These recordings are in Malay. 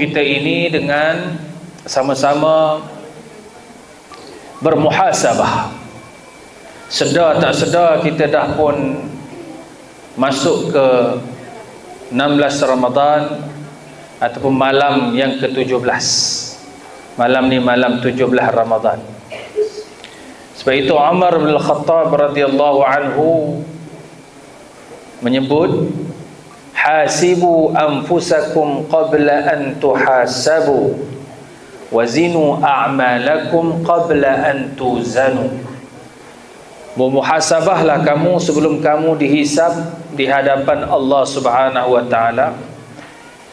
kita ini dengan sama-sama bermuhasabah. Sedar tak sedar kita dah pun masuk ke 16 Ramadan ataupun malam yang ke-17. Malam ni malam 17 Ramadan. Sebab itu Umar bin Khattab radhiyallahu anhu menyebut, hasibu anfusakum qabla an tuhasabu wazinu a'malakum qabla an tuzanu. Bermuhasabahlah kamu sebelum kamu dihisab di hadapan Allah Subhanahu wa taala.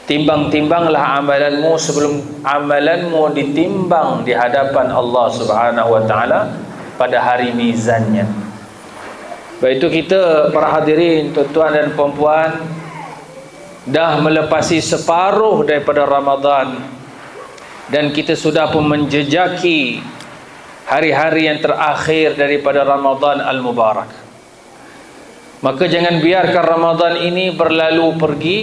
Timbang-timbanglah amalanmu sebelum amalanmu ditimbang di hadapan Allah Subhanahu wa taala pada hari mizannya. Baik itu kita para hadirin, tuan-tuan dan puan-puan, dah melepasi separuh daripada Ramadan dan kita sudah pun menjejaki hari-hari yang terakhir daripada Ramadan Al-Mubarak. Maka jangan biarkan Ramadan ini berlalu pergi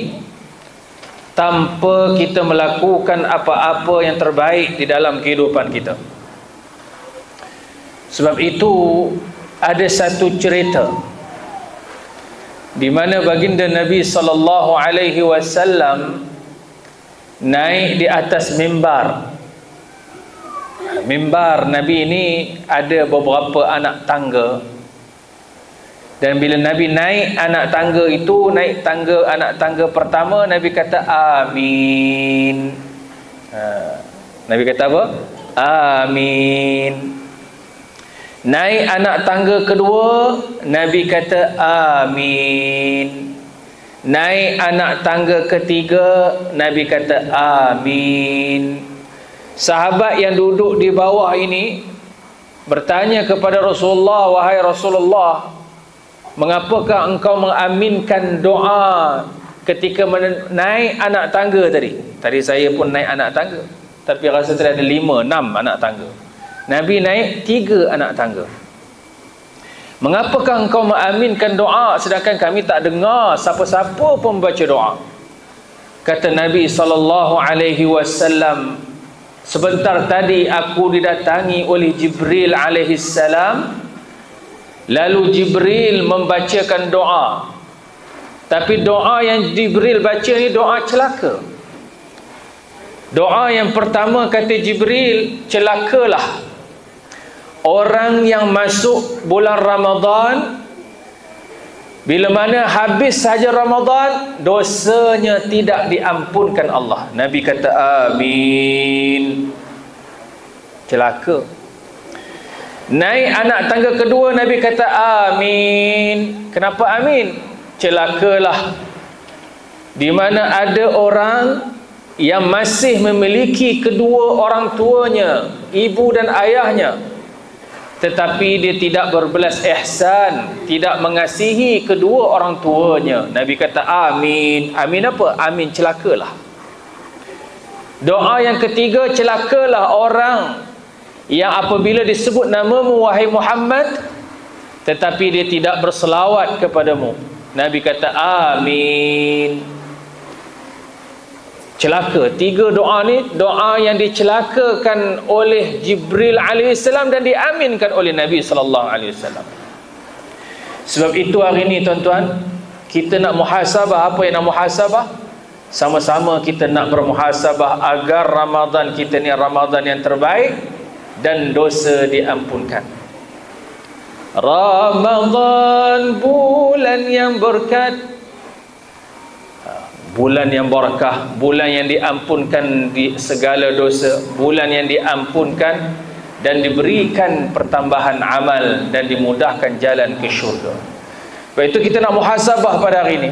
tanpa kita melakukan apa-apa yang terbaik di dalam kehidupan kita. Sebab itu ada satu cerita di mana baginda Nabi sallallahu alaihi wasallam naik di atas mimbar. Mimbar Nabi ini ada beberapa anak tangga, dan bila Nabi naik anak tangga itu, naik tangga anak tangga pertama, Nabi kata amin. Nabi kata apa? Amin. Naik anak tangga kedua, Nabi kata amin. Naik anak tangga ketiga, Nabi kata amin. Sahabat yang duduk di bawah ini bertanya kepada Rasulullah, wahai Rasulullah, mengapakah engkau mengaminkan doa ketika naik anak tangga tadi? Tadi saya pun naik anak tangga, tapi rasa tadi ada 5, 6 anak tangga. Nabi naik 3 anak tangga. Mengapakah engkau mengaminkan doa sedangkan kami tak dengar siapa-siapa pun baca doa? Kata Nabi SAW, sebentar tadi aku didatangi oleh Jibril alaihissalam, lalu Jibril membacakan doa. Tapi doa yang Jibril baca ni doa celaka. Doa yang pertama kata Jibril, celakalah orang yang masuk bulan Ramadan, bila mana habis saja Ramadan, dosanya tidak diampunkan Allah. Nabi kata amin. Celaka. Naik anak tangga kedua, Nabi kata amin. Kenapa amin? Celakalah di mana ada orang yang masih memiliki kedua orang tuanya, ibu dan ayahnya, tetapi dia tidak berbelas ihsan, tidak mengasihi kedua orang tuanya. Nabi kata amin. Amin apa? Amin celakalah. Doa yang ketiga, celakalah orang yang apabila disebut namamu wahai Muhammad, tetapi dia tidak berselawat kepadamu. Nabi kata amin. Celaka. 3 doa ni doa yang dicelakakan oleh Jibril alaihissalam dan diaminkan oleh Nabi sallallahu alaihi wasallam. Sebab itu hari ini tuan-tuan, kita nak muhasabah. Apa yang nak muhasabah? Sama-sama kita nak bermuhasabah agar Ramadan kita ni Ramadan yang terbaik dan dosa diampunkan. Ramadan bulan yang berkat, bulan yang barakah, bulan yang diampunkan di segala dosa, bulan yang diampunkan dan diberikan pertambahan amal dan dimudahkan jalan ke syurga. Sebab itu kita nak muhasabah pada hari ini.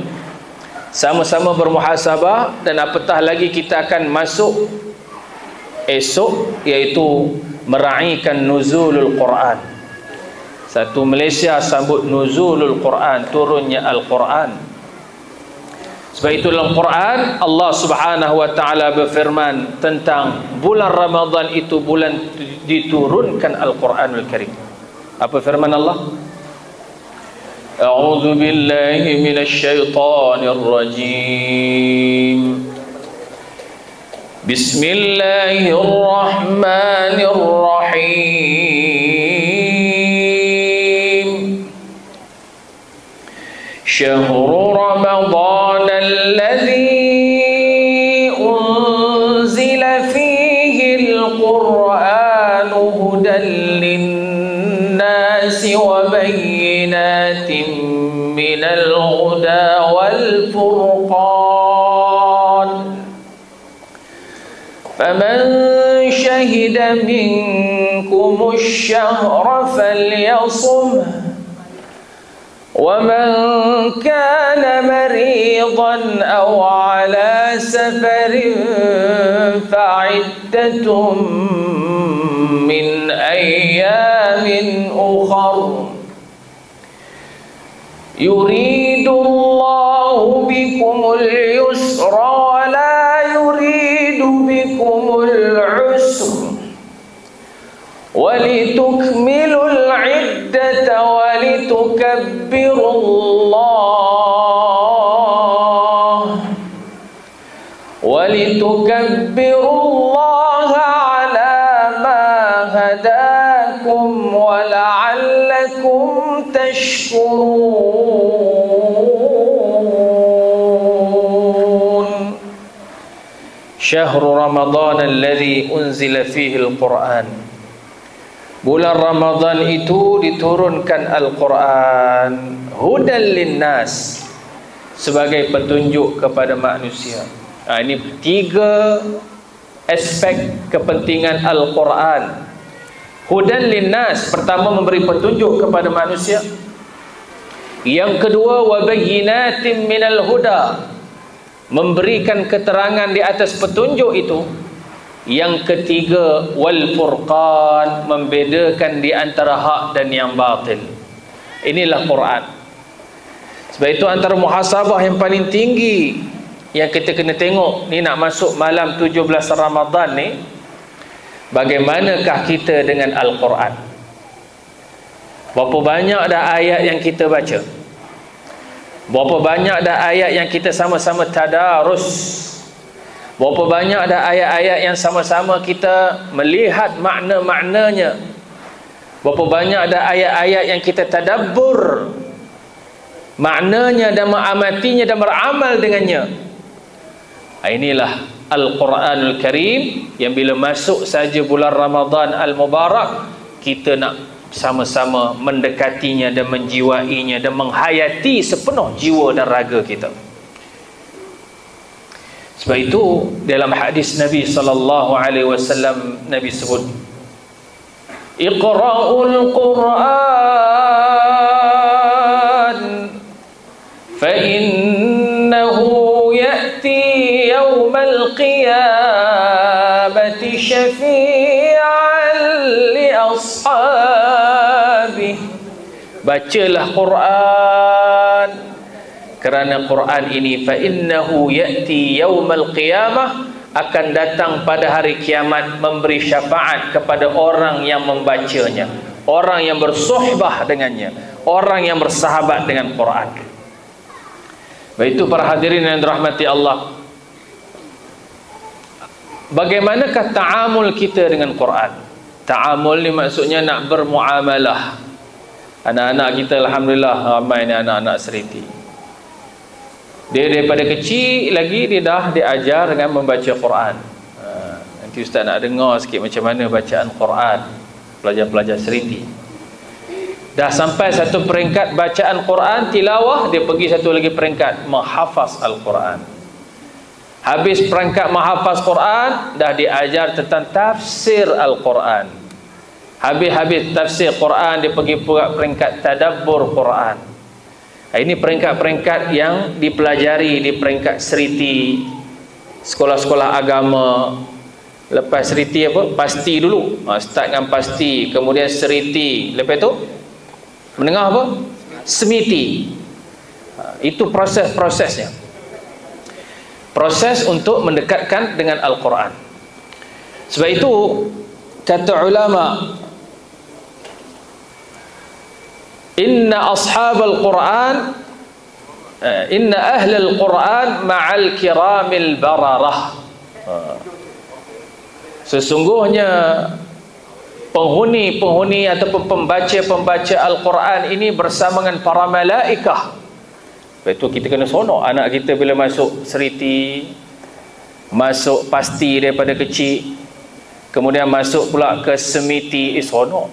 Sama-sama bermuhasabah, dan apatah lagi kita akan masuk esok, iaitu meraihkan nuzulul Quran. Satu Malaysia sambut nuzulul Quran, turunnya Al-Quran. Sebab itu dalam Quran Allah Subhanahu wa taala berfirman tentang bulan Ramadan itu bulan diturunkan Al-Quranul Karim. Apa firman Allah? A'udzu billahi minasy syaithanir rajim. Bismillahirrahmanirrahim. Syahrul Ramadan alladzi unzila fihi al-Qur'an hudan lin-nasi wa bayyinatin minal huda wal furqan. فمن شهد منكم الشهر فليصمه ومن كان مريضا أو على سفر فعدة من أيام أخر يريد الله بكم اليسر ولا يريد بكم العسر ولتكملوا العدة ولتكبروا الله على ما هداكم ولعلكم تشكرون. شهر رمضان الذي أنزل فيه القرآن. Bulan Ramadan itu diturunkan Al-Quran hudan linnas, sebagai petunjuk kepada manusia. Ini 3 aspek kepentingan Al-Quran. Hudan linnas, pertama memberi petunjuk kepada manusia. Yang kedua, wabayyinatin minal huda, memberikan keterangan di atas petunjuk itu. Yang ketiga, wal furqan, membedakan di antara hak dan yang batil. Inilah Quran. Sebab itu antara muhasabah yang paling tinggi yang kita kena tengok ni, nak masuk malam 17 Ramadan ni, bagaimanakah kita dengan Al-Quran? Berapa banyak dah ayat yang kita baca? Berapa banyak dah ayat yang kita sama-sama tadarus? Berapa banyak ada ayat-ayat yang sama-sama kita melihat makna-maknanya? Berapa banyak ada ayat-ayat yang kita tadabbur maknanya dan mengamatinya dan beramal dengannya? Inilah Al-Quranul Karim, yang bila masuk saja bulan Ramadan Al-Mubarak, kita nak sama-sama mendekatinya dan menjiwainya dan menghayati sepenuh jiwa dan raga kita. Sebab itu dalam hadis Nabi SAW, Nabi sebut, Iqra'ul Qur'an fa innahu ya'ti yawmal qiyamati syafi'an li ashabih. Bacalah Quran, kerana Quran ini fa innahu ya'ti yaumal qiyamah, akan datang pada hari kiamat memberi syafaat kepada orang yang membacanya, orang yang bersuhbah dengannya, orang yang bersahabat dengan Quran. Baik itu para hadirin yang dirahmati Allah, bagaimanakah ta'amul kita dengan Quran? Ta'amul ni maksudnya nak bermuamalah. Anak-anak kita alhamdulillah ramai ni anak-anak seriti. Dia daripada kecil lagi dia dah diajar dengan membaca Quran. Nanti ustaz nak dengar sikit macam mana bacaan Quran pelajar-pelajar seriti. Dah sampai satu peringkat bacaan Quran tilawah, dia pergi satu lagi peringkat menghafaz Al-Quran. Habis peringkat menghafaz Quran, dah diajar tentang tafsir Al-Quran. Habis tafsir Quran, dia pergi pula peringkat tadabbur Quran. Ini peringkat-peringkat yang dipelajari di peringkat seriti, sekolah-sekolah agama. Lepas seriti apa? Pasti dulu. Start dengan pasti, kemudian seriti, lepas tu menengah apa? Semiti. Itu proses-prosesnya. Proses untuk mendekatkan dengan Al-Quran. Sebab itu kata ulama, inna ashabal Quran, inna ahlal Quran ma'al kiramil bararah. Sesungguhnya penghuni ataupun pembaca Al-Quran ini bersama dengan para malaikah. Lepas tu kita kena sonok anak kita bila masuk seriti, masuk pasti daripada kecil, kemudian masuk pula ke semiti, sonok.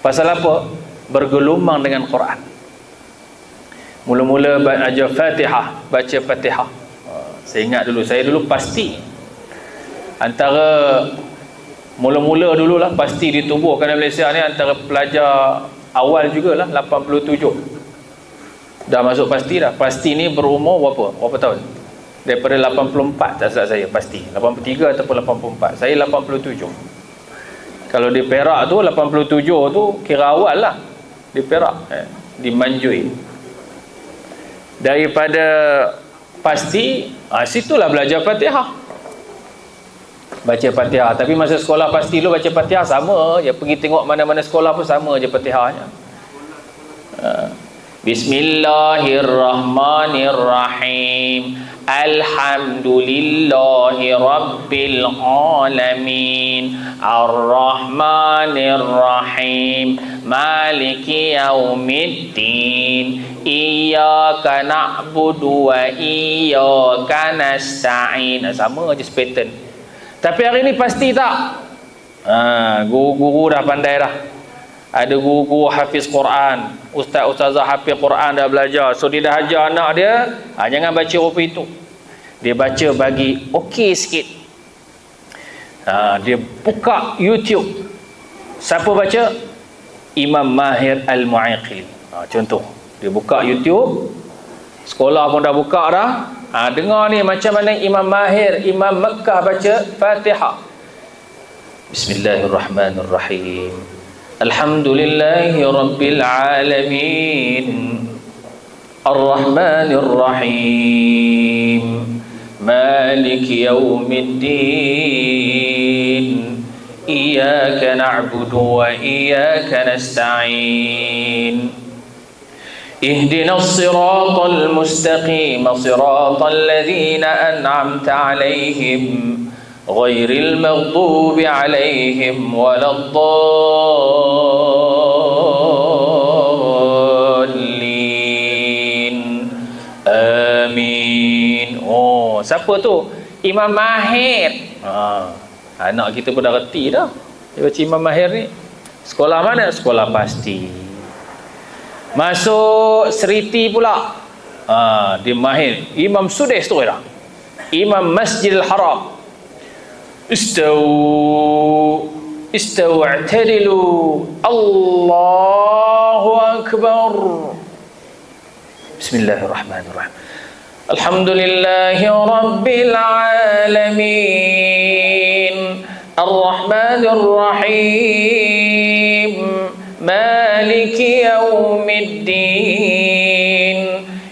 Pasal apa? Bergelumang dengan Quran. Mula-mula baca Fatihah, saya ingat dulu, saya dulu pasti antara mula-mula dululah pasti ditubuhkan di Malaysia ni, antara pelajar awal jugalah, 87 dah masuk pasti dah. Pasti ni berumur berapa tahun? Daripada 84 tak salah saya, pasti 83 ataupun 84. Saya 87. Kalau di Perak tu 87 tu kira awal lah di Perak, di Manjui. Daripada pasti situlah belajar Fatihah, baca Fatihah. Tapi masa sekolah pasti dulu baca Fatihah sama je, pergi tengok mana-mana sekolah pun sama je Fatihahnya. Bismillahirrahmanirrahim. Alhamdulillahi rabbil alamin. Ar-Rahmanir-Rahim. Maliki yaumiddin. Iyyaka na'budu wa iyyaka nasta'in. Sama je pattern. Tapi hari ni pasti tak? Guru-guru dah pandai dah. Ada guru-guru hafiz Quran, ustaz-ustazah hafiz Quran dah belajar. So dia dah ajar anak dia, jangan baca rupa itu. Dia baca bagi okey sikit. Dia buka YouTube. Siapa baca? Imam Mahir Al-Mu'aqil. Contoh, dia buka YouTube. Sekolah pun dah buka dah. Dengar ni macam mana Imam Mahir, Imam Mekah baca Fatihah. Bismillahirrahmanirrahim. Alhamdulillahi rabbil alamin. Ar-Rahmanir-Rahim. Maliki yaumiddin. Iyyaka na'budu wa iyyaka nasta'in. اهدنا الصراط المستقيم صراط الذين أنعمت عليهم غير المغضوب عليهم ولا الضالين آمين. Siapa tu? Imam Mahir. Anak kita pun dah reti dah, dia baca Imam Mahir ni. Sekolah mana? Sekolah pasti. Masuk seriti pula, dia Mahir. Imam Sudais tu dah, Imam Masjidil Haram. Istawu i'tadilu. Allahu Akbar. Bismillahirrahmanirrahim. Alhamdulillahi rabbil alamin. Ar-Rahmanir-Rahim. Maliki yaumiddin.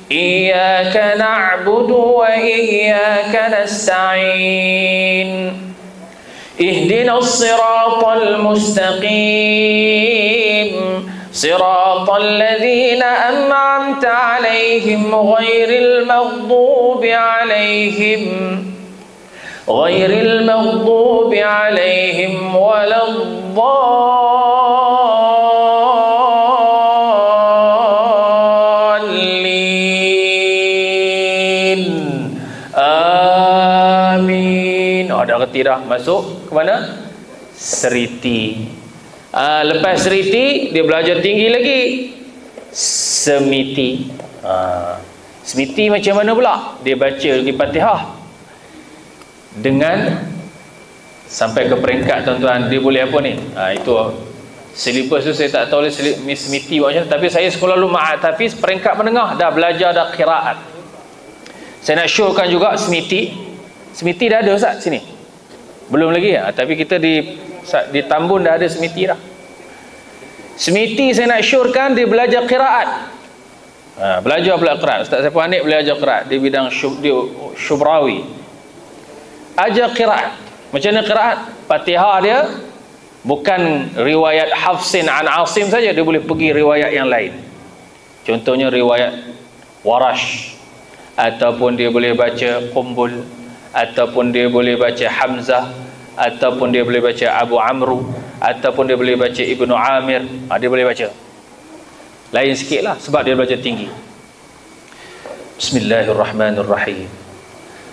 Iyyaka na'budu wa iyyaka nasta'in. Ihdinas siratal mustaqim. Siratal ladzina an'amta 'alaihim ghairil maghdubi 'alaihim waladdallin. Amin. Dah reti dah. Masuk ke mana? Seriti. Lepas seriti, dia belajar tinggi lagi. Semiti. Semiti macam mana pula? Dia baca lagi Fatihah dengan sampai ke peringkat, tuan-tuan, dia boleh apa ni? Itu silibus tu saya tak tahu semiti macam, tapi saya sekolah dulu Ma'at Hafiz peringkat menengah, dah belajar dah qiraat. Saya nak showkan juga semiti. Semiti dah ada Ustaz sini? Belum lagi tapi kita di Tambun dah ada semiti dah. Semiti saya nak showkan dia belajar qiraat. Belajar pula qiraat. Ustaz Saiful Hanif belajar qiraat di bidang Syubrawi. Ajar qiraat. Macam mana qiraat? Fatihah dia bukan riwayat Hafsin an Asim saja, dia boleh pergi riwayat yang lain. Contohnya riwayat Warash, ataupun dia boleh baca Qumbul, ataupun dia boleh baca Hamzah, ataupun dia boleh baca Abu Amru, ataupun dia boleh baca Ibnu Amir. Dia boleh baca. Lain sikit lah sebab dia belajar tinggi. Bismillahirrahmanirrahim.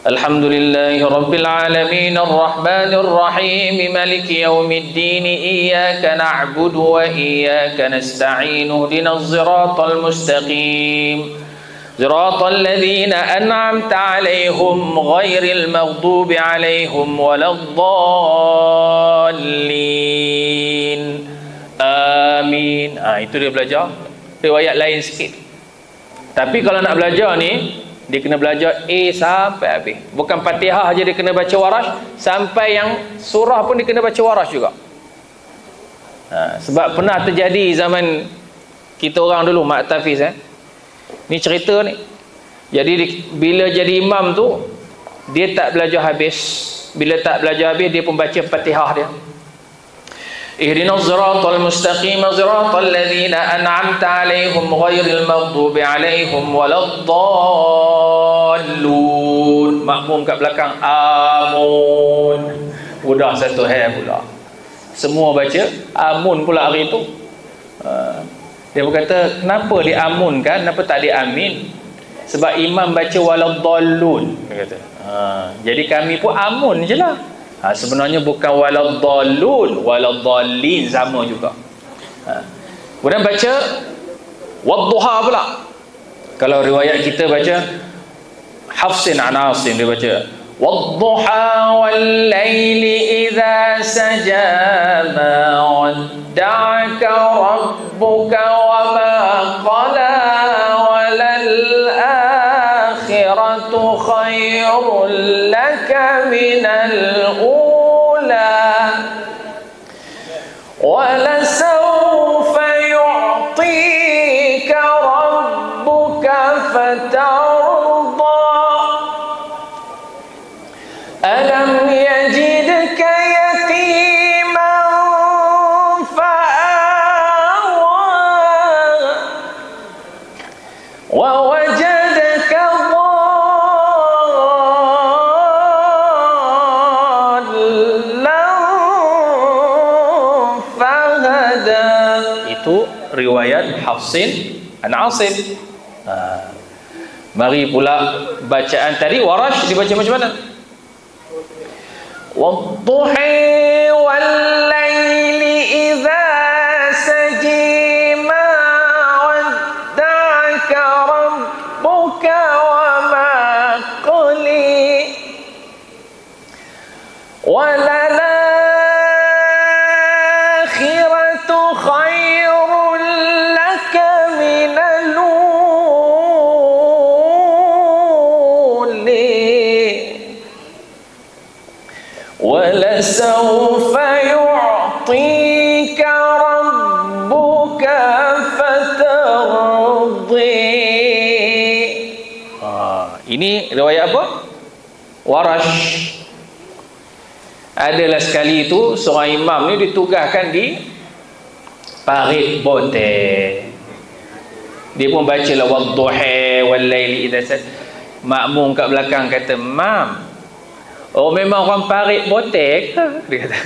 Alhamdulillahi Rabbil Alamin Ar-Rahmanir Rahim Maliki Yawmiddin Iyyaka na'budu wa iyyaka nasta'in Ihdinas siratal mustaqim Siratal ladzina an'amta 'alaihim ghairil maghdubi 'alaihim waladdallin. Amin. Itu dia belajar riwayat lain sikit. Tapi kalau nak belajar ni, dia kena belajar A sampai habis. Bukan Fatihah aja dia kena baca Warash, sampai yang surah pun dia kena baca Warash juga. Sebab pernah terjadi zaman kita orang dulu, Mak Tafiz ni cerita ni. Jadi bila jadi imam tu, dia tak belajar habis. Bila tak belajar habis, dia pun baca Fatihah dia. Ihdinas siratal mustaqim siratal ladzina an'amta 'alaihim ghairil maghdubi 'alaihim waladdallun. Makmum kat belakang amun. Udah satu hal pula. Semua baca amun pula hari tu. Dia berkata, kenapa diamunkan, kenapa tak diamin? Sebab imam baca waladdallun, dia kata. Jadi kami pun amun je lah. Sebenarnya bukan waladdallun, waladdallin sama juga. Kemudian baca wadduha pula. Kalau riwayat kita baca Hafsin an Asim, dia baca wadduha wal laili idza saja ma wadda'aka rabbuka wa ma qala walal akhiratu khairul laka minal ula walasawfa yu'tika rabbuka fatarda alam yajidka yatiman fa'awa wa wajadaka dhallan fahada. Itu riwayat Hafsin an Asim. Mari pula bacaan tadi Warash dibaca macam mana? Wadduhi wal laili idza saji ma wadda'aka rabbuka wa ma qali walal akhiratu khairul laka minal وَلَسَوْفَ يُعْطِيكَ رَبُّكَ فَتَرْضِي. Ini riwayat apa? Warash. Adalah sekali itu seorang imam ni ditugaskan di parit bote. Dia pun bacalah wadduhi wal laili idza saja. Makmum kat belakang kata, "Mam, oh memang orang parit botek ke?" Dia kata.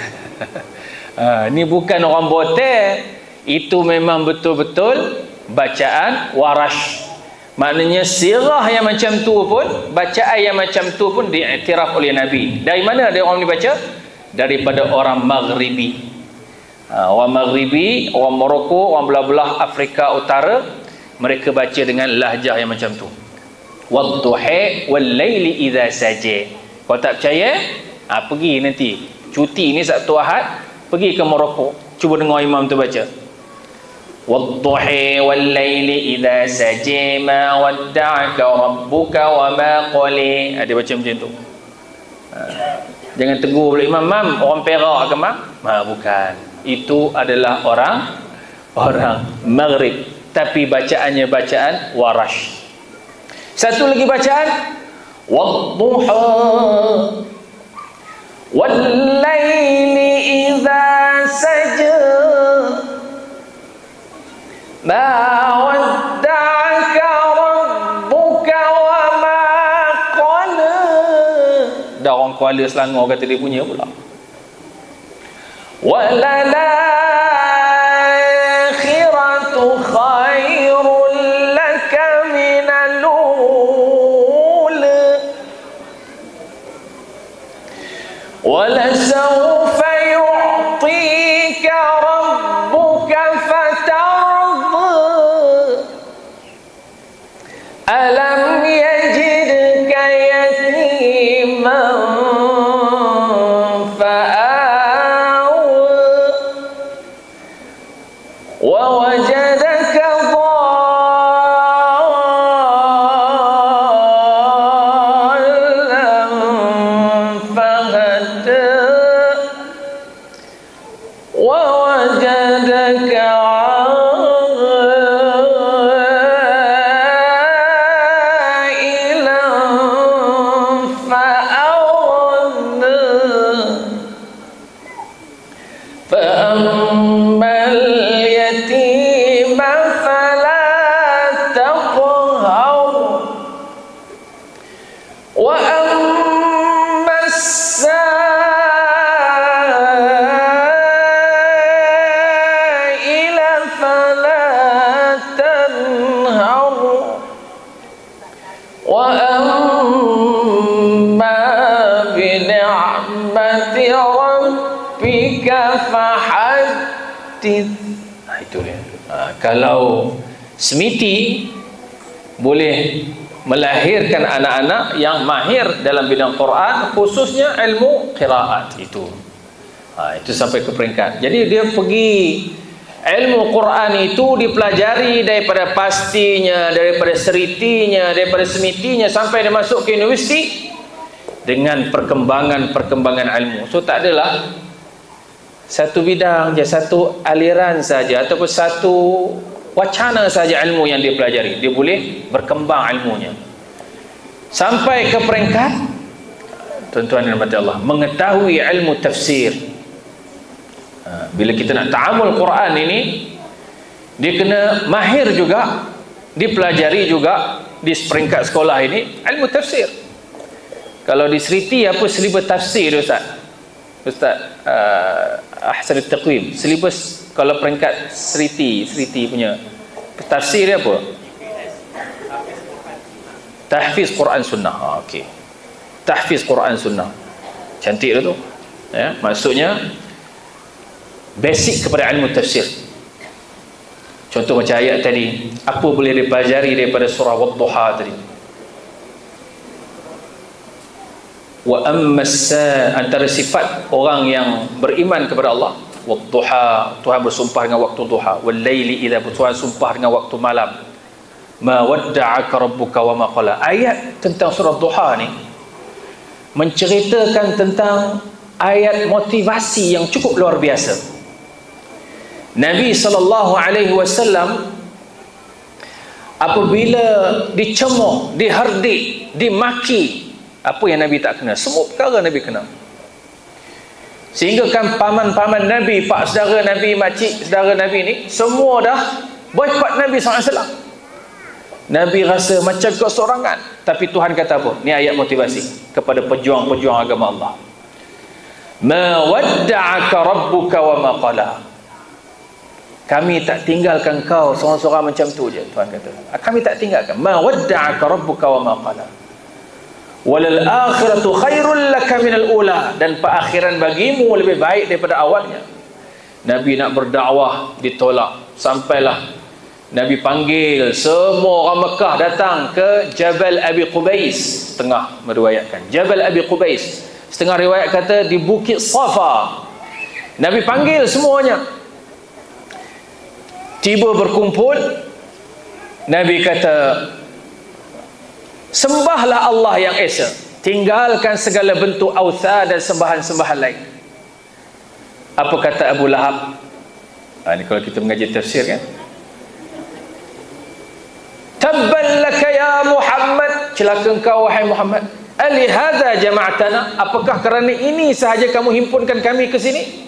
Ni bukan orang botek, itu memang betul-betul bacaan Warash. Maknanya sirah yang macam tu pun, bacaan yang macam tu pun diiktiraf oleh Nabi. Dari mana dia orang ni baca? Daripada orang Maghribi. Orang Maghribi, orang Morocco, orang belah-belah Afrika Utara, mereka baca dengan lahjah yang macam tu. Wadduhi wal laili idza saja. Kalau tak percaya, pergi nanti cuti ni Sabtu Ahad, pergi ke Morocco, cuba dengar imam tu baca wadduhi wal laili idza saja ma wadda'aka rabbuka wa ma qali. Dia baca macam tu. Jangan tegur pula imam, "Mam, orang Perak ke mam?" Bukan. Itu adalah orang Maghrib, tapi bacaannya bacaan Warash. Satu lagi bacaan wadduha wal laili idza saja ma wadda'aka rabbuka wa ma qala. Dah orang Kuala Selangor kata dia punya pula. walalakhiratu khairul laka minal ula walasawfa yu'tika rabbuka fatarda alam yajidka yatiman ووجدك ضالا فهدى ووجدك عائلا فأغنى فأما اليتيم فلا تقهر وأما السائل فلا تنهر وأما بنعمة ربك فحدث. Itu dia. Kalau semiti boleh melahirkan anak-anak yang mahir dalam bidang Quran, khususnya ilmu qiraat itu. Itu sampai ke peringkat. Jadi dia pergi ilmu Quran itu dipelajari daripada pastinya, daripada seritinya, daripada semitinya sampai dia masuk ke universiti dengan perkembangan ilmu. So tak adalah satu bidang je, satu aliran saja ataupun satu wacana saja ilmu yang dia pelajari. Dia boleh berkembang ilmunya sampai ke peringkat, tuan-tuan dan puan Allah, mengetahui ilmu tafsir. Bila kita nak ta'amul Quran ini, dia kena mahir juga, dipelajari juga di peringkat sekolah ini ilmu tafsir. Kalau di Seriti apa silibus tafsir Ustaz Ahsan Al-Taqwim, silibus kalau peringkat Seriti punya tafsir dia apa? Tahfiz Quran Sunnah. Okey, tahfiz Quran Sunnah, cantik dah tu ya. Maksudnya basic kepada ilmu tafsir. Contoh macam ayat tadi, apa boleh dipelajari daripada surah Wadduha tadi? Wa ammas, antara sifat orang yang beriman kepada Allah, Wadduha, Tuhan bersumpah dengan waktu duha, wal laili idza, Tuhan sumpah dengan waktu malam, ma wadda'aka rabbuka wa ma qala. Ayat tentang surah Duha ni menceritakan tentang ayat motivasi yang cukup luar biasa. Nabi SAW apabila dicemooh, diherdik, dimaki, apa yang Nabi tak kena? Semua perkara Nabi kena. Sehingga kan paman-paman Nabi, pak saudara Nabi, makcik saudara Nabi ni semua dah boikot Nabi SAW. Nabi rasa macam kesorangan, tapi Tuhan kata apa? Ni ayat motivasi kepada pejuang-pejuang agama Allah. Ma wadda'aka rabbuka wa ma qala. Kami tak tinggalkan kau seorang-seorang macam tu je, Tuhan kata. Kami tak tinggalkan. Ma wadda'aka rabbuka wa ma qala. Walal akhiratu khairul laka minal ula. Dan perakhiran bagimu lebih baik daripada awalnya. Nabi nak berdakwah ditolak. Sampailah Nabi panggil semua orang Mekah datang ke Jabal Abi Qubais. Setengah meriwayatkan Jabal Abi Qubais, setengah riwayat kata di Bukit Safa. Nabi panggil semuanya, tiba berkumpul. Nabi kata, sembahlah Allah yang esa, tinggalkan segala bentuk authan dan sembahan-sembahan lain. Apa kata Abu Lahab? Ini kalau kita mengaji tafsir kan, tabban laka ya Muhammad, celaka engkau wahai Muhammad, ali hadza jama'tana, apakah kerana ini sahaja kamu himpunkan kami ke sini?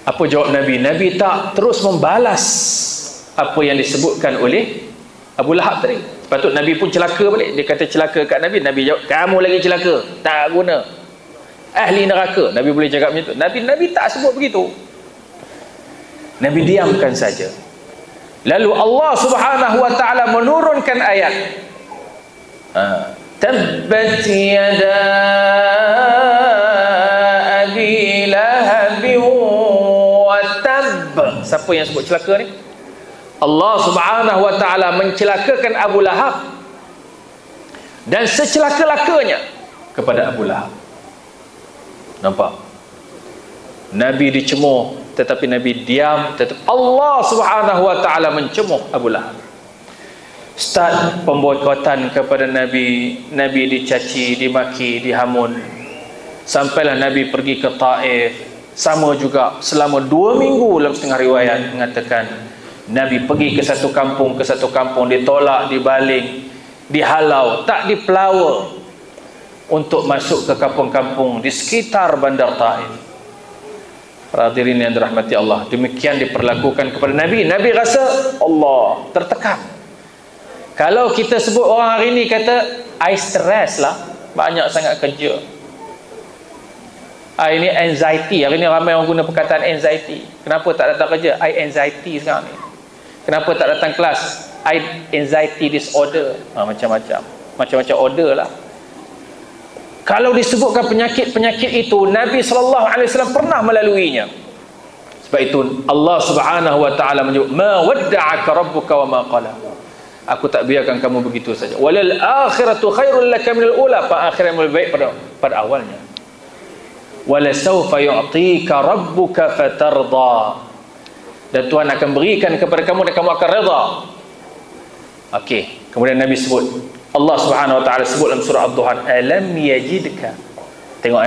Apa jawab Nabi? Nabi tak terus membalas apa yang disebutkan oleh Abu Lahab tadi. Patut Nabi pun celaka balik. Dia kata celaka kat Nabi, Nabi jawab, kamu lagi celaka, tak guna. ahli neraka. Nabi boleh cakap macam tu? Nabi tak sebut begitu. Nabi diamkan saja. Lalu Allah Subhanahu wa taala menurunkan ayat, tabbat yada abi lahab wa tab. Siapa yang sebut celaka ni? Allah Subhanahu wa taala mencelakakan Abu Lahab dan secelaka-lakanya kepada Abu Lahab. Nampak? Nabi dicemooh, tetapi Nabi diam. Tetap Allah Subhanahu wa taala mencemuh Abu Lahab. Start pemboikotan kepada Nabi. Nabi dicaci, dimaki, dihamun. Sampailah Nabi pergi ke Taif. Sama juga selama 2 minggu dalam setengah riwayat mengatakan Nabi pergi ke satu kampung ditolak, dibaling, dihalau, tak dipelawa untuk masuk ke kampung-kampung di sekitar bandar Taif. Para hadirin yang dirahmati Allah, demikian diperlakukan kepada Nabi. Nabi rasa Allah tertekan. Kalau kita sebut orang hari ni kata I stress lah, banyak sangat kerja. Ini anxiety. Hari ni ramai orang guna perkataan anxiety. Kenapa tak datang kerja? I anxiety sekarang ni. Kenapa tak datang kelas? I anxiety disorder. Macam-macam order lah. Kalau disebutkan penyakit-penyakit itu, Nabi SAW pernah melaluinya. Sebab itu Allah Subhanahu wa taala menyebut, ma wadda'aka rabbuka wa ma qala. Aku tak biarkan kamu begitu saja. Walal akhiratu khairul laka minal ula. Akhirat lebih baik pada awalnya. Wala sawfa yu'tika rabbuka fatarda. Dan Tuhan akan berikan kepada kamu dan kamu akan redha. Okey, kemudian Nabi sebut, Allah Subhanahu wa taala sebut dalam surah Ad-Duhan, alam yajidka. Tengok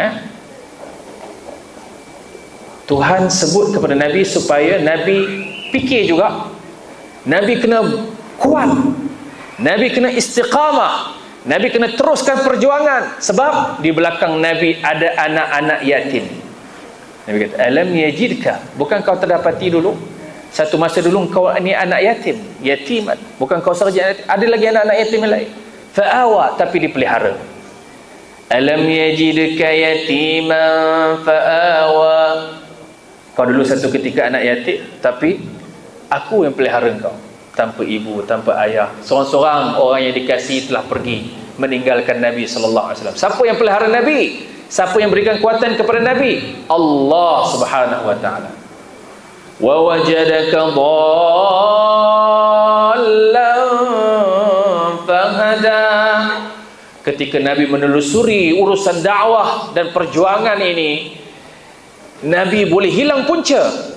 Tuhan sebut kepada Nabi supaya Nabi fikir juga. Nabi kena kuat. Nabi kena istiqamah. Nabi kena teruskan perjuangan. Sebab di belakang Nabi ada anak-anak yatim. Nabi kata, alam yajidka. Bukan kau terdapati dulu? Satu masa dulu kau ni anak yatim. Yatiman. Bukan kau sahaja yatim. Ada lagi anak-anak yatim yang lain. Fa'awa, tapi dipelihara. Alam yajidka yatiman fa'awa. Kau dulu satu ketika anak yatim, tapi aku yang pelihara kau. Tanpa ibu, tanpa ayah. Seorang-seorang orang yang dikasihi telah pergi meninggalkan Nabi SAW. Siapa yang pelihara Nabi? Siapa yang berikan kuatan kepada Nabi? Allah Subhanahu wa taala. Wa wajadaka dhallan fahada. Ketika Nabi menelusuri urusan dakwah dan perjuangan ini, Nabi boleh hilang punca,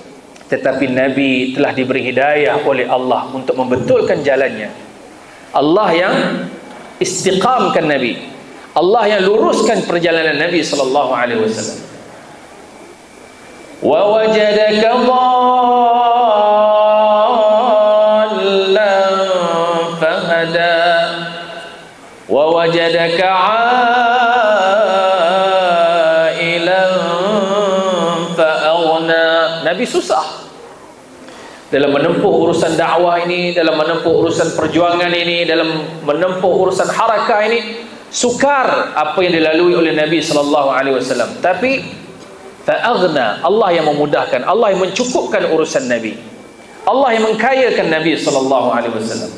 tetapi Nabi telah diberi hidayah oleh Allah untuk membetulkan jalannya. Allah yang istiqamkan Nabi, Allah yang luruskan perjalanan Nabi sallallahu alaihi wasallam. Wa wajadaka dhallan fahada wa wajadaka ailan fa'aghna. Nabi susah dalam menempuh urusan dakwah ini, dalam menempuh urusan perjuangan ini, dalam menempuh urusan harakah ini. Sukar apa yang dilalui oleh Nabi sallallahu alaihi wasallam, tapi fa'aghna, Allah yang memudahkan, Allah yang mencukupkan urusan Nabi, Allah yang mengkayakan Nabi sallallahu alaihi wasallam.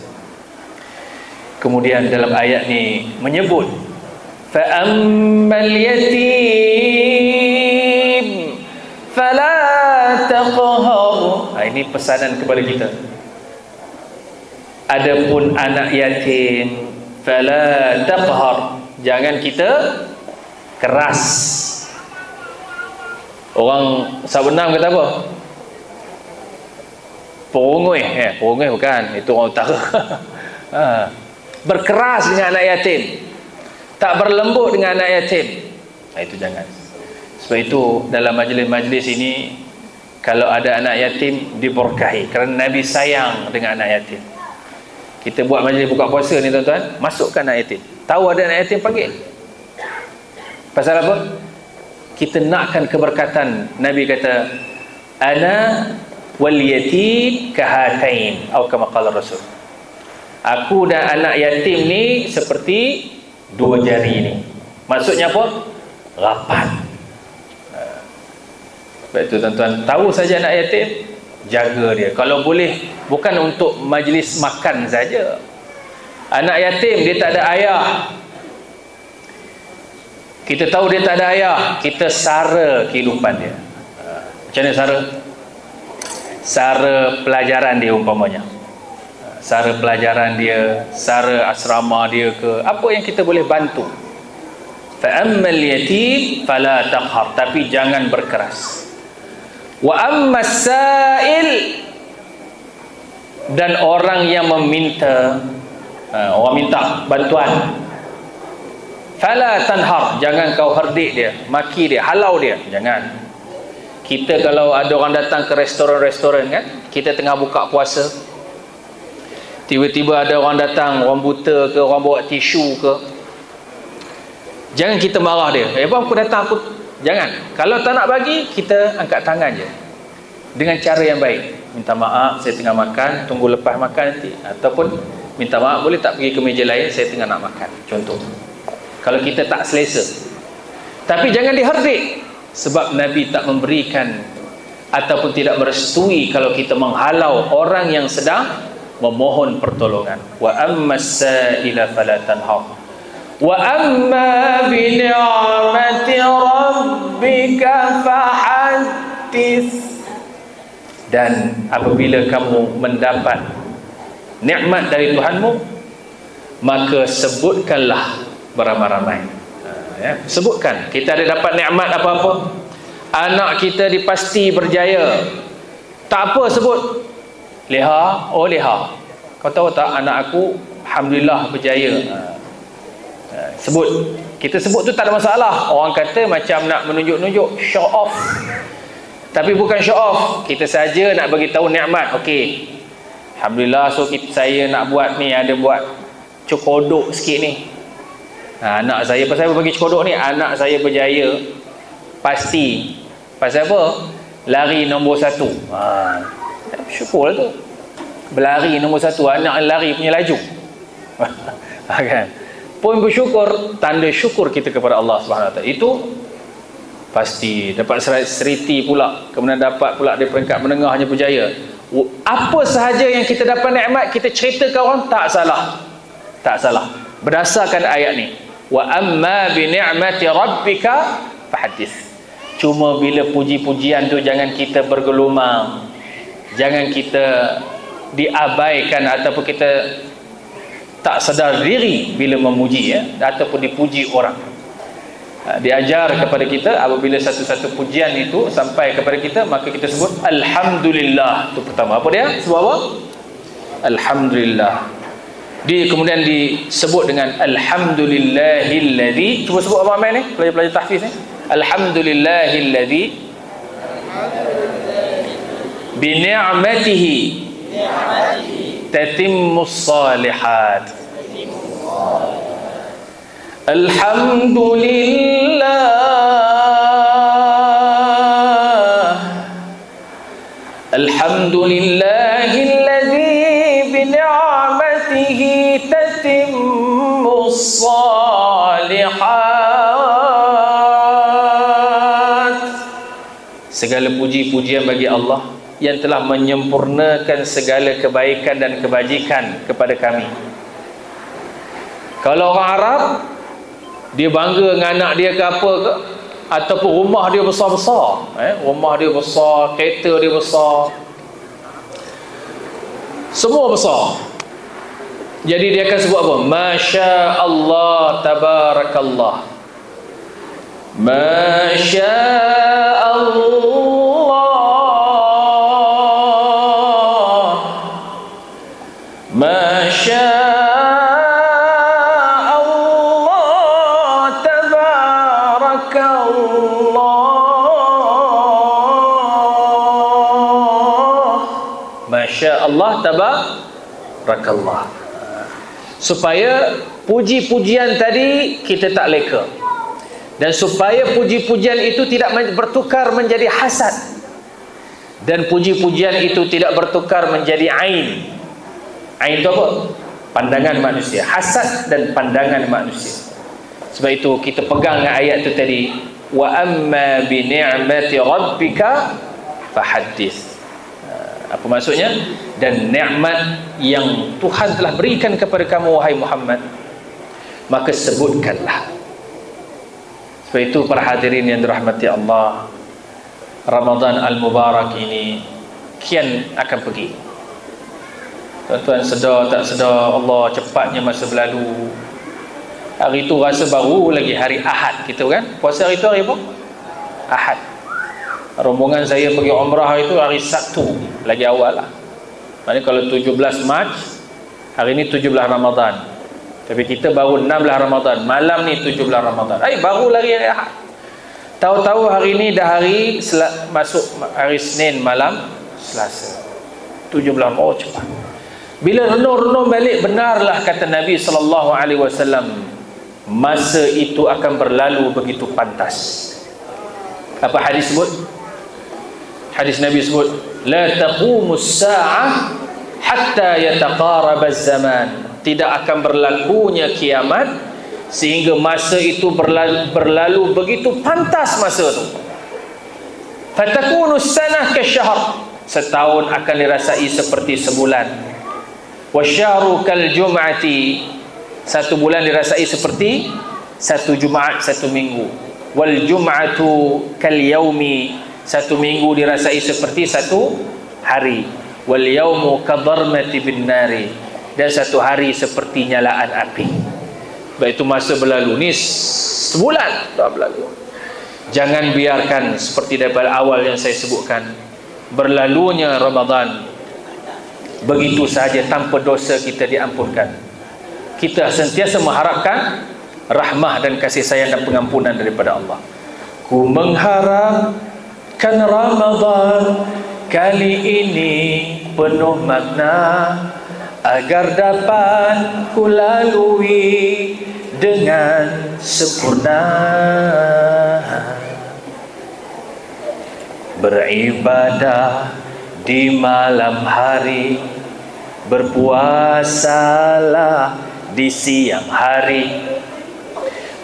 Kemudian dalam ayat ni menyebut fa'ammal yatim fala taqhar. Ini pesanan kepada kita. Adapun anak yatim, fala taqhar, jangan kita keras. Orang Sabenang kata apa? Perungui. Perungui bukan, itu orang utara. Berkeras dengan anak yatim, tak berlembut dengan anak yatim. Itu jangan. Sebab itu dalam majlis-majlis ini, kalau ada anak yatim diberkahi, kerana Nabi sayang dengan anak yatim. Kita buat majlis buka puasa ni tuan-tuan, masukkan anak yatim. Tahu ada anak yatim, panggil. Pasal apa? Kita nakkan keberkatan. Nabi kata, ana wal yatim kahatain, atau kama qala Rasul. Aku dan anak yatim ni seperti 2 jari ni. Maksudnya apa? Rapat. Sebab itu tuan-tuan, tahu saja anak yatim, jaga dia. Kalau boleh, bukan untuk majlis makan saja. Anak yatim dia tak ada ayah, kita tahu dia tak ada ayah, kita sara kehidupan dia. Macam mana sara? Sara pelajaran dia umpamanya, sara pelajaran dia, sara asrama dia ke, apa yang kita boleh bantu. Fa'ammal yatim fala taqhar, tapi jangan berkeras. Wa ammas sa'il, dan orang yang meminta, orang minta bantuan, fala tanhar, jangan kau herdik dia, maki dia, halau dia, jangan. Kita kalau ada orang datang ke restoran-restoran kan, kita tengah buka puasa, tiba-tiba ada orang datang, orang buta ke, orang bawa tisu ke, jangan kita marah dia. Bang, aku datang, aku, jangan. Kalau tak nak bagi, kita angkat tangan je dengan cara yang baik. Minta maaf, saya tengah makan, tunggu lepas makan nanti. Ataupun minta maaf, boleh tak pergi ke meja lain, saya tengah nak makan, contoh. Kalau kita tak selesa, tapi jangan diherdik, sebab Nabi tak memberikan ataupun tidak merestui kalau kita menghalau orang yang sedang memohon pertolongan. Wa ammas sa'ila fala tanhar wa amma bi ni'mati rabbika fahaddits, dan apabila kamu mendapat nikmat dari Tuhanmu, maka sebutkanlah beramai-ramai. Ya, sebutkan. Kita ada dapat nikmat apa-apa, anak kita dipasti berjaya, tak apa sebut Leha, oh Leha, kau tahu tak anak aku alhamdulillah berjaya. Sebut, kita sebut tu tak ada masalah. Orang kata macam nak menunjuk-nunjuk, show off, tapi bukan show off, kita saja nak bagi tahu nikmat. Okey, alhamdulillah, so saya nak buat ni, ada buat cokodok sikit ni. Anak saya, pasal apa bagi cokodok ni? Anak saya berjaya pasti. Pasal apa? Lari nombor 1. Syukurlah tu, berlari nombor 1, anak lari punya laju. Kan? Pun bersyukur, tanda syukur kita kepada Allah Subhanahu Wa Taala. Itu pasti dapat seriti pula, kemudian dapat pula di peringkat menengahnya berjaya. Apa sahaja yang kita dapat nikmat, kita cerita ke orang, tak salah, tak salah, berdasarkan ayat ni. Wa amma bi ni'mati rabbika fahaddits. Cuma bila puji-pujian tu jangan kita bergelumang, jangan kita diabaikan ataupun kita tak sedar diri bila memuji, ya, ataupun dipuji orang. Diajar kepada kita apabila satu-satu pujian itu sampai kepada kita, maka kita sebut alhamdulillah. Itu pertama. Apa dia? Sebut apa? Alhamdulillah. Kemudian disebut dengan alhamdulillahilladzi. Cuba sebut apa ni? Pelajar-pelajar tahfiz ni. Alhamdulillahilladzi bi ni'matihi tatimmus salihat. Alhamdulillahilladzi bi ni'matihi tatimmus salihat. Segala puji-pujian bagi Allah yang telah menyempurnakan segala kebaikan dan kebajikan kepada kami. Kalau orang Arab, dia bangga dengan anak dia ke apa ke, ataupun rumah dia besar-besar, rumah dia besar, kereta dia besar, semua besar, jadi dia akan sebut apa? Masya Allah tabarakallah, Masya Allah, Masya Allah tabarakallah. Supaya puji-pujian tadi kita tak leka, dan supaya puji-pujian itu tidak bertukar menjadi hasad, dan puji-pujian itu tidak bertukar menjadi ain. Ain itu apa? Pandangan manusia. Hasad dan pandangan manusia. Sebab itu kita pegang dengan ayat itu tadi, wa amma bi ni'mati rabbika fahaddits. Apa maksudnya? Dan nikmat yang Tuhan telah berikan kepada kamu wahai Muhammad, maka sebutkanlah. Sebab itu para hadirin yang dirahmati Allah, Ramadan al-Mubarak ini kian akan pergi. Tuan-tuan sedar tak sedar, Allah cepatnya masa berlalu. Hari itu rasa baru lagi hari Ahad kita kan. Puasa hari itu hari apa? Ahad. Rombongan saya pergi umrah itu hari Sabtu, lagi awal lah. Maksudnya kalau 17 Mac, hari ini 17 Ramadan. Tapi kita baru 16 Ramadan, malam ni 17 Ramadan. Baru lagi hari Ahad. Tahu-tahu hari ini dah hari masuk hari Senin malam Selasa. 17 oh cepat. Bila renung-renung balik, benarlah kata Nabi SAW, masa itu akan berlalu begitu pantas. Apa hadis sebut? Hadis Nabi sebut, la taqumus sa'ah hatta yataqarabaz zaman. Tidak akan berlakunya kiamat sehingga masa itu berlalu begitu pantas masa itu. Fatakunus sanah kasyahr. Setahun akan dirasai seperti sebulan. Wasyahru kal jum'ati. Satu bulan dirasai seperti satu Jumaat, satu minggu. Wal jum'atu kal yaumi. Satu minggu dirasai seperti satu hari. Wal yaumu kadarmati bin nari. Dan satu hari seperti nyalaan api. Baik, itu masa berlalu. Ni sebulan dah berlalu. Jangan biarkan seperti daripada awal yang saya sebutkan, berlalunya Ramadan begitu sahaja tanpa dosa kita diampunkan. Kita sentiasa mengharapkan rahmah dan kasih sayang dan pengampunan daripada Allah. Ku mengharapkan Ramadan kali ini penuh makna, agar dapat ku lalui dengan sempurna. Beribadah di malam hari, berpuasalah di siang hari.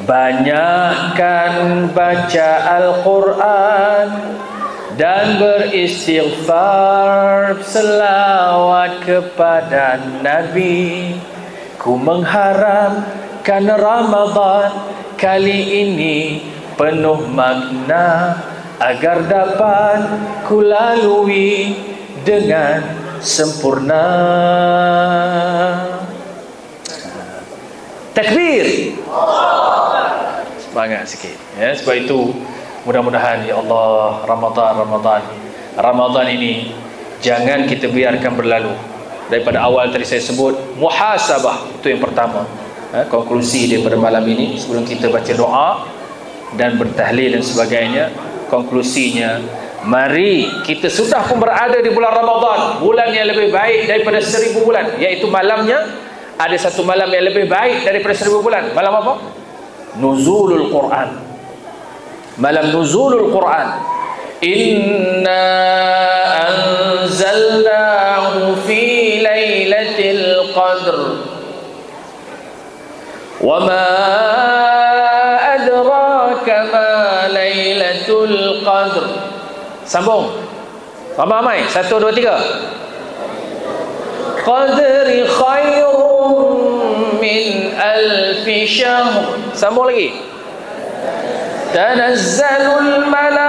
Banyakkan baca Al-Quran dan beristighfar, selawat kepada Nabi. Ku mengharapkan Ramadan kali ini penuh makna, agar dapat ku lalui dengan sempurna. Takbir. Semangat sikit ya. Sebab itu mudah-mudahan ya Allah, Ramadan ini jangan kita biarkan berlalu. Daripada awal tadi saya sebut muhasabah, itu yang pertama. Konklusi daripada malam ini sebelum kita baca doa dan bertahlil dan sebagainya. Konklusinya, mari kita sudah pun berada di bulan Ramadan, bulan yang lebih baik daripada 1000 bulan, iaitu malamnya ada satu malam yang lebih baik daripada 1000 bulan. Malam apa? Nuzulul Quran. Malam nuzulul Quran. Inna anzalnahu fi lailatul qadr. Wa ma adraka ma lailatul qadr. Sambung. Ramai-ramai. 1 2 3. Qadri khairum min alfi syahr. Sambung lagi. Tanazzalul malaikatu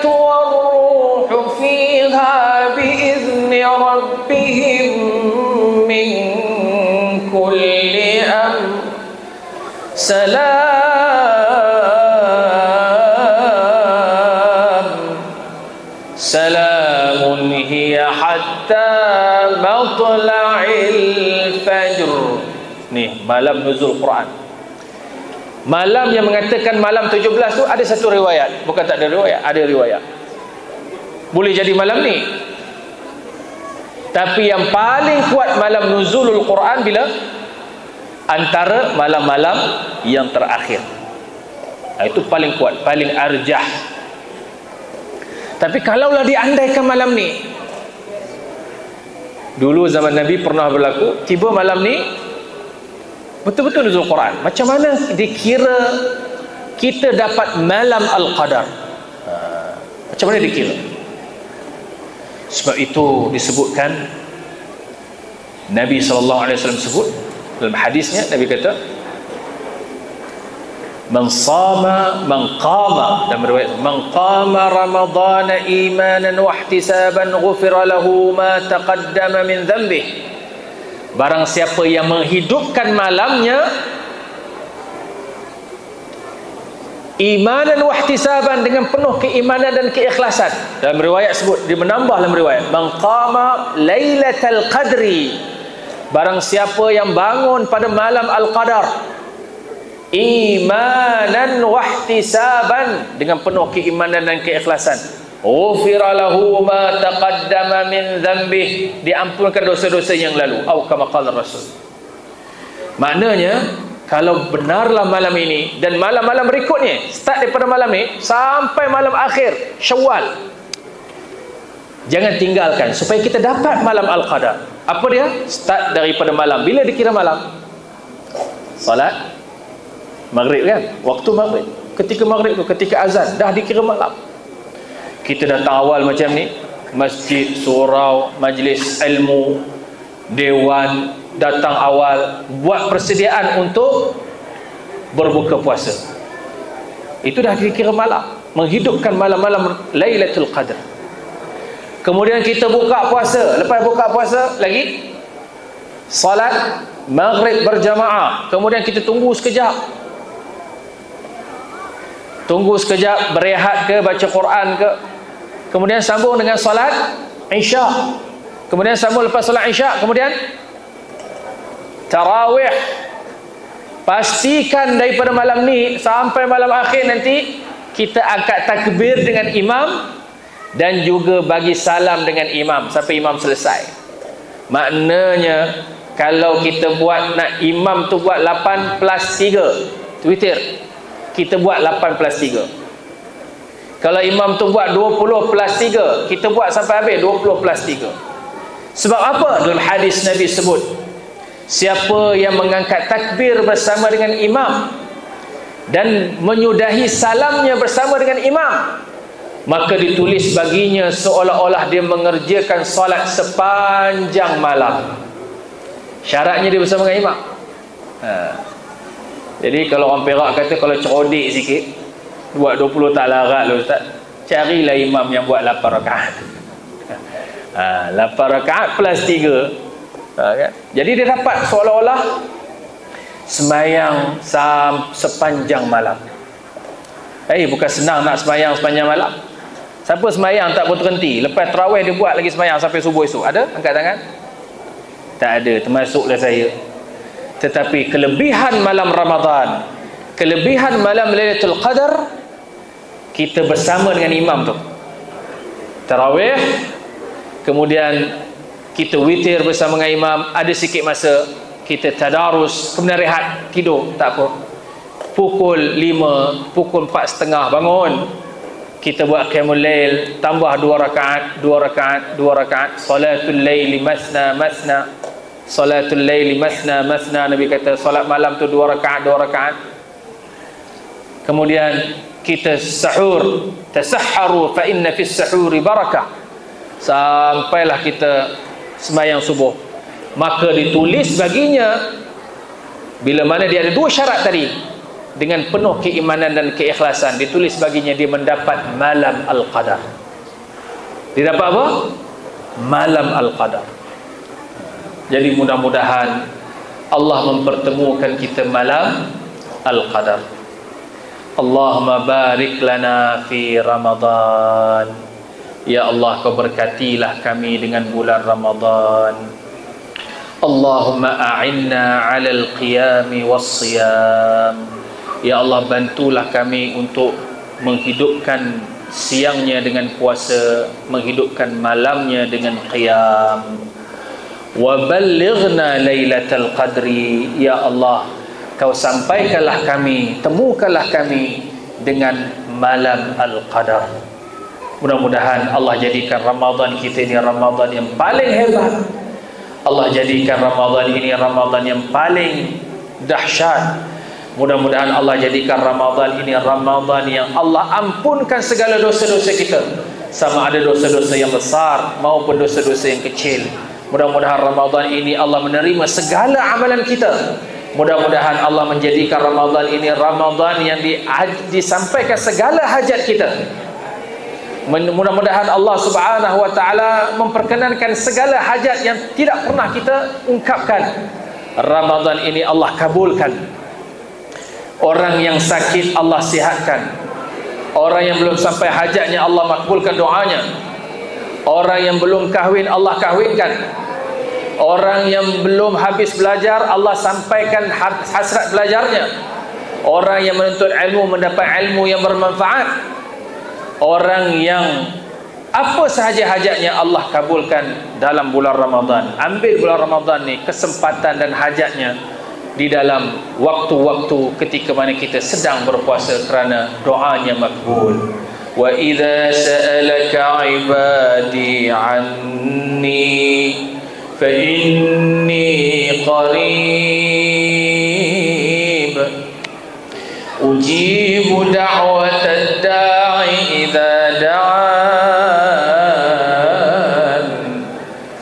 war-ruhu fiha biizni rabbihim min kulli amr. Salamun hiya hatta matla'il fajr. Ni malam nuzul Quran. Malam yang mengatakan malam 17 tu ada satu riwayat. Bukan tak ada riwayat, ada riwayat. Boleh jadi malam ni. Tapi yang paling kuat malam nuzulul Quran bila? Antara malam-malam yang terakhir. Itu paling kuat, paling arjah. Tapi kalaulah diandaikan malam ni, dulu zaman Nabi pernah berlaku, tiba malam ni Betul-betul nuzul Quran. Macam mana dikira kita dapat malam Al-Qadar? Macam mana dikira? Sebab itu disebutkan, Nabi SAW sebut dalam hadisnya, Nabi kata, man qama, dalam riwayat, man qama ramadhana imanan wa ihtisaban ghufira lahu ma taqaddama min dhanbihi. Barang siapa yang menghidupkan malamnya imanan wa ihtisaban, dengan penuh keimanan dan keikhlasan. Dalam riwayat sebut, dia menambah dalam riwayat, man qama lailatal qadri, barang siapa yang bangun pada malam Al-Qadar imanan wa ihtisaban, dengan penuh keimanan dan keikhlasan, ghufira lahu ma taqaddama min dhanbih, diampunkan dosa-dosa yang lalu. Atau kama qala Rasul. Maknanya, kalau benarlah malam ini dan malam-malam berikutnya, start daripada malam ini sampai malam akhir Syawal, jangan tinggalkan supaya kita dapat malam Al-Qadar. Apa dia? Start daripada malam. Bila dikira malam? Salat maghrib kan? Waktu maghrib. Ketika maghrib tu, ketika azan, dah dikira malam. Kita datang awal macam ni, masjid, surau, majlis ilmu, dewan, datang awal, buat persediaan untuk berbuka puasa. Itu dah dikira malam, menghidupkan malam-malam Lailatul Qadar. Kemudian kita buka puasa, lepas buka puasa lagi salat maghrib berjamaah. Kemudian kita tunggu sekejap, berehat ke, baca Quran ke, kemudian sambung dengan solat Isya, kemudian sambung lepas solat Isya, kemudian tarawih. Pastikan daripada malam ni sampai malam akhir nanti kita angkat takbir dengan imam dan juga bagi salam dengan imam sampai imam selesai. Maknanya kalau kita buat, nak imam tu buat 8 plus 3 witir, kita buat 8 plus 3. Kalau imam tu buat 20 plus 3, kita buat sampai habis 20 plus 3. Sebab apa? Dalam hadis Nabi sebut, siapa yang mengangkat takbir bersama dengan imam dan menyudahi salamnya bersama dengan imam, maka ditulis baginya seolah-olah dia mengerjakan solat sepanjang malam. Syaratnya dia bersama dengan imam. Jadi kalau orang Perak kata, kalau cerodik sikit, buat 20 tak larat lah Ustaz, carilah imam yang buat 8 rakaat. 8 rakaat plus 3. Kan? Jadi dia dapat seolah-olah semayang sepanjang malam. Bukan senang nak semayang sepanjang malam. Siapa semayang tak berhenti, lepas tarawih dia buat lagi semayang sampai subuh esok? Ada? Angkat tangan. Tak ada, termasuklah saya. Tetapi kelebihan malam Ramadan, kelebihan malam Lailatul Qadar, kita bersama dengan imam tu tarawih, kemudian kita witir bersama dengan imam, ada sikit masa kita tadarus, kemudian rehat, tidur, tak apa. Pukul 5, pukul 4.30 bangun, kita buat qiyamul lail, tambah 2 rakaat, salatul laili masna masna, salatul laili masna masna. Nabi kata solat malam tu 2 rakaat. Kemudian kita sahur, tasahharu fa inna fis sahuri barakah, sampailah kita sembahyang subuh. Maka ditulis baginya, bila mana dia ada 2 syarat tadi, dengan penuh keimanan dan keikhlasan, ditulis baginya dia mendapat malam Al-Qadar. Dia dapat apa? Malam Al-Qadar. Jadi mudah-mudahan Allah mempertemukan kita malam Al-Qadar. Allahumma barik lana fi Ramadan. Ya Allah, kau berkatilah kami dengan bulan Ramadan. Allahumma a'inna 'alal qiyami was-siyam. Ya Allah, bantulah kami untuk menghidupkan siangnya dengan puasa, menghidupkan malamnya dengan qiyam. Wa ballighna lailatal qadri. Ya Allah, kau sampaikanlah kami, temukanlah kami dengan malam Al-Qadar. Mudah-mudahan Allah jadikan Ramadan kita ini Ramadan yang paling hebat. Allah jadikan Ramadan ini Ramadan yang paling dahsyat. Mudah-mudahan Allah jadikan Ramadan ini Ramadan yang Allah ampunkan segala dosa-dosa kita, sama ada dosa-dosa yang besar maupun dosa-dosa yang kecil. Mudah-mudahan Ramadan ini Allah menerima segala amalan kita. Mudah-mudahan Allah menjadikan Ramadan ini Ramadan yang disampaikan segala hajat kita. Mudah-mudahan Allah Subhanahu wa taala memperkenankan segala hajat yang tidak pernah kita ungkapkan. Ramadan ini Allah kabulkan. Orang yang sakit Allah sihatkan. Orang yang belum sampai hajatnya Allah makbulkan doanya. Orang yang belum kahwin Allah kahwinkan. Orang yang belum habis belajar Allah sampaikan hasrat belajarnya. Orang yang menuntut ilmu mendapat ilmu yang bermanfaat. Orang yang apa sahaja hajatnya Allah kabulkan dalam bulan Ramadan. Ambil bulan Ramadan ni kesempatan dan hajatnya di dalam waktu-waktu ketika mana kita sedang berpuasa, kerana doanya makbul. Wa idza sa'alaka 'ibadi 'anni fa inni qarib ujibu da'watad da'i idza da'an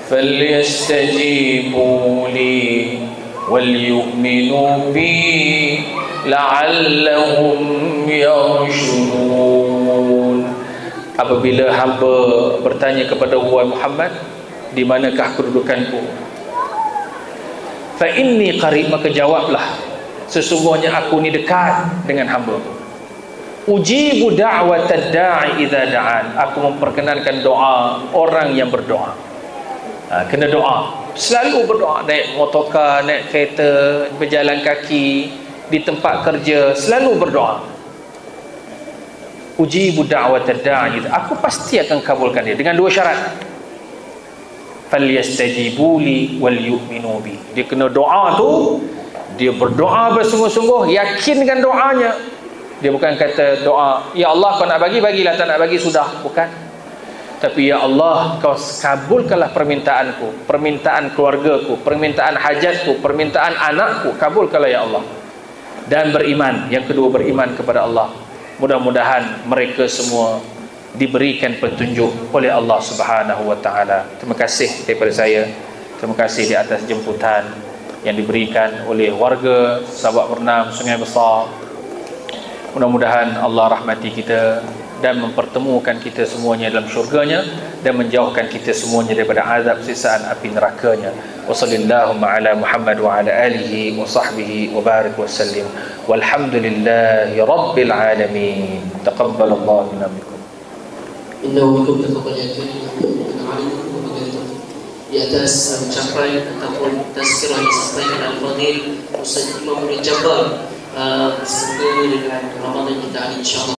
falyastajibu li wal yu'minu bi la'allahum yarshudun. Apabila hamba bertanya kepada wahai Muhammad, di manakah kedudukanku? Fa inni qarib, maka jawablah, sesungguhnya aku ni dekat dengan hamba. Ujibu da'watad da'i idza da'an, aku memperkenankan doa orang yang berdoa. Kena doa, selalu berdoa, naik motorkar, naik kereta, berjalan kaki, di tempat kerja, selalu berdoa. Ujibu da'watad da'i, aku pasti akan kabulkan dia dengan dua syarat. Falyastajibu li wal yu'minu bi. Dia kena doa tu, dia berdoa bersungguh-sungguh, yakin dengan doanya. Dia bukan kata doa, ya Allah kau nak bagi, bagilah, tak nak bagi sudah, bukan. Tapi ya Allah, kau kabulkanlah permintaanku, permintaan keluargaku, permintaan hajatku, permintaan anakku, kabulkanlah ya Allah. Dan beriman, yang kedua beriman kepada Allah. Mudah-mudahan mereka semua diberikan petunjuk oleh Allah Subhanahu wa taala. Terima kasih daripada saya. Terima kasih di atas jemputan yang diberikan oleh warga Sabak Bernam Sungai Besar. Mudah-mudahan Allah rahmati kita dan mempertemukan kita semuanya dalam syurganya, dan menjauhkan kita semuanya daripada azab sisaan api nerakanya. Wa sallallahu ala Muhammad wa ala alihi wa sahbihi wa barik wa sallim. Walhamdulillahi rabbil alamin. Taqabbalallahu minna minkum. Innahu bikum taqabbal di atas mencapai ataupun tazkirah yang disampaikan Al-Fadhil Ustaz Imam Murid Jabbar bersama dengan Ramadan kita insya-Allah.